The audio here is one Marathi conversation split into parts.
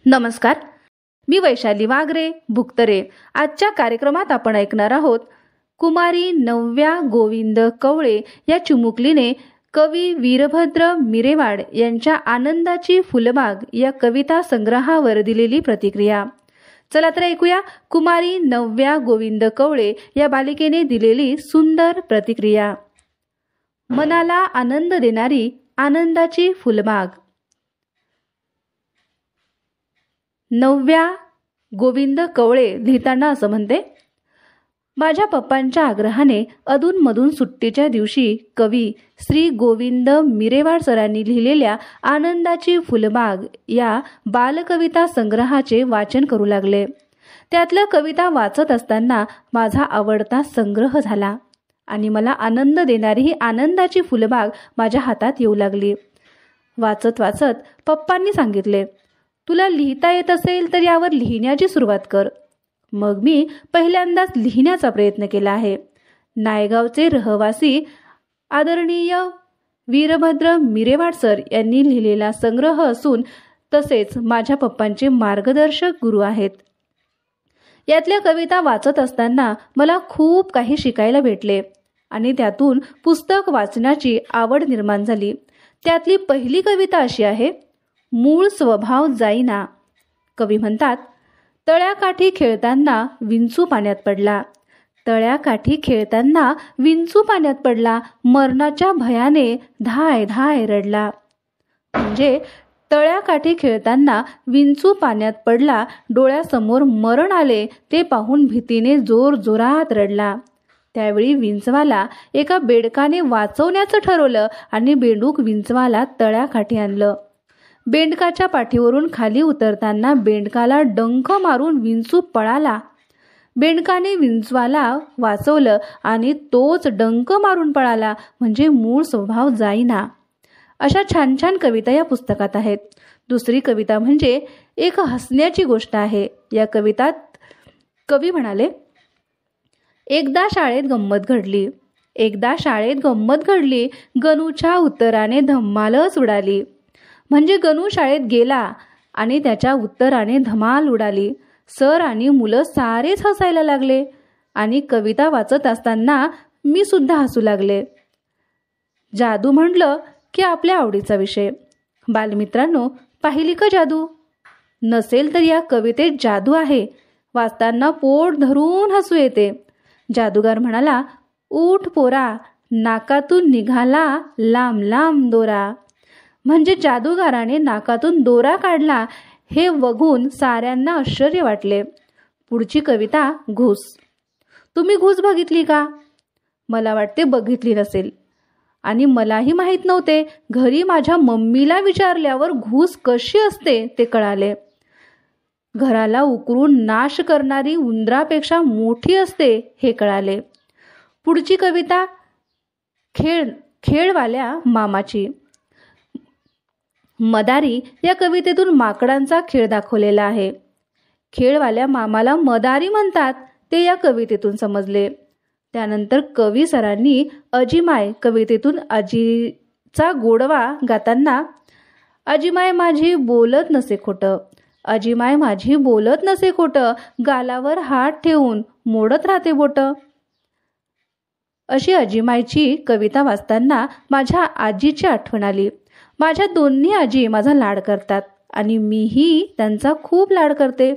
नमस्कार, मी वैशाली वागरे भुक्तरे. आजच्या कार्यक्रमात आपण ऐकणार आहोत कुमारी नव्या गोविंद कवळे या चिमुकलीने कवी वीरभद्र मिरेवाड यांच्या आनंदाची फुलबाग या कविता संग्रहावर दिलेली प्रतिक्रिया. चला तर ऐकूया कुमारी नव्या गोविंद कवळे या बालिकेने दिलेली सुंदर प्रतिक्रिया. मनाला आनंद देणारी आनंदाची फुलबाग. नव्या गोविंद कवळे लिहिताना असं म्हणते, माझ्या पप्पांच्या आग्रहाने अधूनमधून सुट्टीच्या दिवशी कवी श्री गोविंद मिरेवाड सरांनी लिहिलेल्या आनंदाची फुलबाग या बालकविता संग्रहाचे वाचन करू लागले. त्यातल्या कविता वाचत असताना माझा आवडता संग्रह झाला आणि मला आनंद देणारी ही आनंदाची फुलबाग माझ्या हातात येऊ लागली. वाचत वाचत पप्पांनी सांगितले, तुला लिहिता येत असेल तर यावर लिहिण्याची सुरुवात कर. मग मी पहिल्यांदाच लिहिण्याचा प्रयत्न केला आहे. नायगावचे रहिवासी आदरणीय वीरभद्र मिरेवाड सर यांनी लिहिलेला संग्रह असून तसेच माझ्या पप्पांचे मार्गदर्शक गुरु आहेत. यातल्या कविता वाचत असताना मला खूप काही शिकायला भेटले आणि त्यातून पुस्तक वाचण्याची आवड निर्माण झाली. त्यातली पहिली कविता अशी आहे, मूळ स्वभाव जाईना. कवी म्हणतात, तळ्याकाठी खेळताना विंचू पाण्यात पडला. तळ्याकाठी खेळताना विंचू पाण्यात पडला, मरणाच्या भयाने धाय धाय रडला. म्हणजे तळ्याकाठी खेळताना विंचू पाण्यात पडला, डोळ्यासमोर मरण आले ते पाहून भीतीने जोर जोरात रडला. त्यावेळी विंचवाला एका बेडकाने वाचवण्याचं ठरवलं आणि बेडूक विंचवाला तळ्याकाठी आणलं. बेंडकाच्या पाठीवरून खाली उतरताना बेंडकाला डंख मारून विंचू पळाला. बेंडकाने विंचवाला वाचवलं आणि तोच डंक मारून पळाला, म्हणजे मूळ स्वभाव जाईना. अशा छान छान कविता या पुस्तकात आहेत. दुसरी कविता म्हणजे एक हसण्याची गोष्ट आहे. या कवितात कवी म्हणाले, एकदा शाळेत गंमत घडली. एकदा शाळेत गंमत घडली, गणूच्या उत्तराने धम्मालच उडाली. म्हणजे गणू शाळेत गेला आणि त्याच्या उत्तराने धमाल उडाली. सर आणि मुलं सारेच हसायला लागले आणि कविता वाचत असताना मी सुद्धा हसू लागले. जादू म्हटलं की आपल्या आवडीचा विषय. बालमित्रांनो, पाहिली का जादू? नसेल तर या कवितेत जादू आहे. वाचताना पोट धरून हसू येते. जादूगार म्हणाला, उठ पोरा, नाकातून निघाला लांब लांब दोरा. म्हणजे जादूगाराने नाकातून दोरा काढला. हे बघून साऱ्यांना आश्चर्य वाटले. पुढची कविता, घूस. तुम्ही घूस बघितली का? मला वाटते बघितली नसेल आणि मलाही माहीत नव्हते. घरी माझ्या मम्मीला विचारल्यावर घूस कशी असते ते कळाले. घराला उकरून नाश करणारी उंदरापेक्षा मोठी असते हे कळाले. पुढची कविता, खेळवाल्या मामाची. मदारी या कवितेतून माकडांचा खेळ दाखवलेला आहे. खेळवाल्या मामाला मदारी म्हणतात ते या कवितेतून समजले. त्यानंतर कवी सरांनी अजिमाय कवितेतून आजीचा गोडवा गाताना, अजिमाय माझी बोलत नसे खोटं, अजिमाय माझी बोलत नसे खोटं, गालावर हात ठेवून मोडत राहते बोट. अशी अजिमायची कविता वाचताना माझ्या आजीची आठवण आली. माझ्या दोन्ही आजी माझा लाड करतात आणि मीही त्यांचा खूप लाड करते.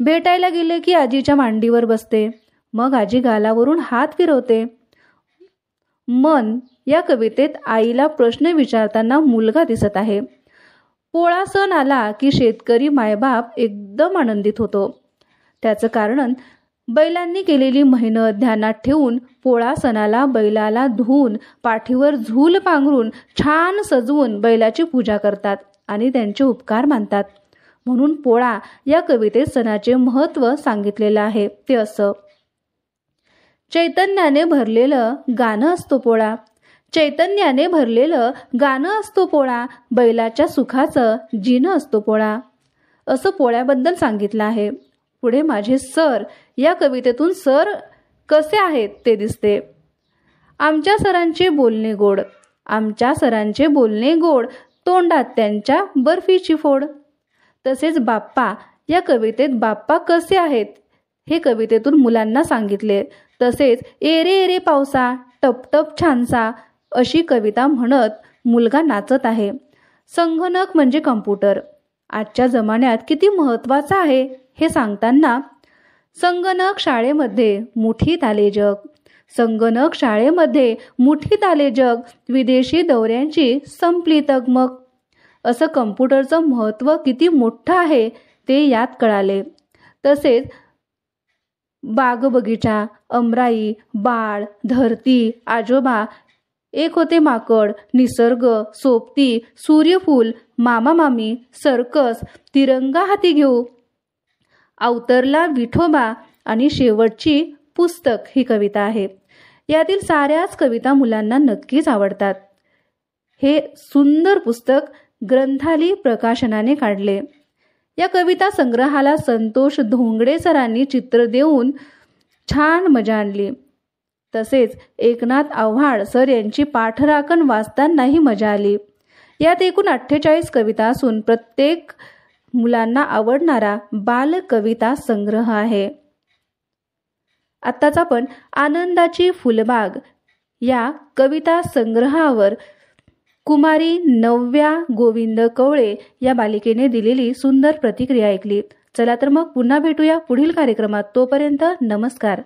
भेटायला गेले की आजीच्या मांडीवर बसते. मग आजी गालावरून हात फिरवते. मन या कवितेत आईला प्रश्न विचारताना मुलगा दिसत आहे. पोळा सण आला की शेतकरी मायबाप एकदम आनंदित होतो. त्याचं कारण बैलांनी केलेली मेहनत ध्यानात ठेवून पोळा सणाला बैलाला धुवून पाठीवर झूल पांघरून छान सजवून बैलाची पूजा करतात आणि त्यांचे उपकार मानतात. म्हणून पोळा या कवितेत सणाचे महत्त्व सांगितलेलं आहे. ते असं, चैतन्याने भरलेलं गाणं असतो पोळा, चैतन्याने भरलेलं गाणं असतो पोळा, बैलाच्या सुखाचं जिणं असतो पोळा. असं पोळ्याबद्दल सांगितलं आहे. पुढे माझे सर या कवितेतून सर कसे आहेत ते दिसते. आमच्या सरांचे बोलणे गोड, आमच्या सरांचे बोलणे गोड, तोंडात त्यांच्या बर्फीची फोड. तसेच बाप्पा या कवितेत बाप्पा कसे आहेत हे कवितेतून मुलांना सांगितले. तसेच एरे एरे पावसा टप टप छानसा अशी कविता म्हणत मुलगा नाचत आहे. संगणक म्हणजे कम्प्युटर आजच्या जमान्यात किती महत्त्वाचा आहे हे सांगताना संगणक शाळेमध्ये मुठीत आले जग, संगणक शाळेमध्ये मुठीत आले जग, विदेशी दौऱ्यांची संपली तगमग. असं कम्प्युटरचं महत्त्व किती मोठं आहे ते यात कळाले. तसेच बाग बगीचा, अमराई, बाळ, धरती, आजोबा, एक होते माकड, निसर्ग, सोबती, सूर्यफूल, मामा मामी, सर्कस, तिरंगा हाती घेऊ, अवतरला विठोबा आणि शेवटची पुस्तक ही कविता आहे. यातील साऱ्याच कविता मुलांना नक्कीच आवडतात. हे सुंदर पुस्तक ग्रंथाली प्रकाशनाने काढले. या कविता संग्रहाला संतोष धोंगडे सरांनी चित्र देऊन छान मजा आणली. तसेच एकनाथ आव्हाड सर यांची पाठराखण वाचतानाही मजा आली. यात एकूण 48 कविता असून प्रत्येक मुलांना आवडणारा बालकविता संग्रह आहे. आत्ताच आपण आनंदाची फुलबाग या कविता संग्रहावर कुमारी नव्या गोविंद कवळे या बालिकेने दिलेली सुंदर प्रतिक्रिया ऐकली. चला तर मग पुन्हा भेटूया पुढील कार्यक्रमात. तोपर्यंत नमस्कार.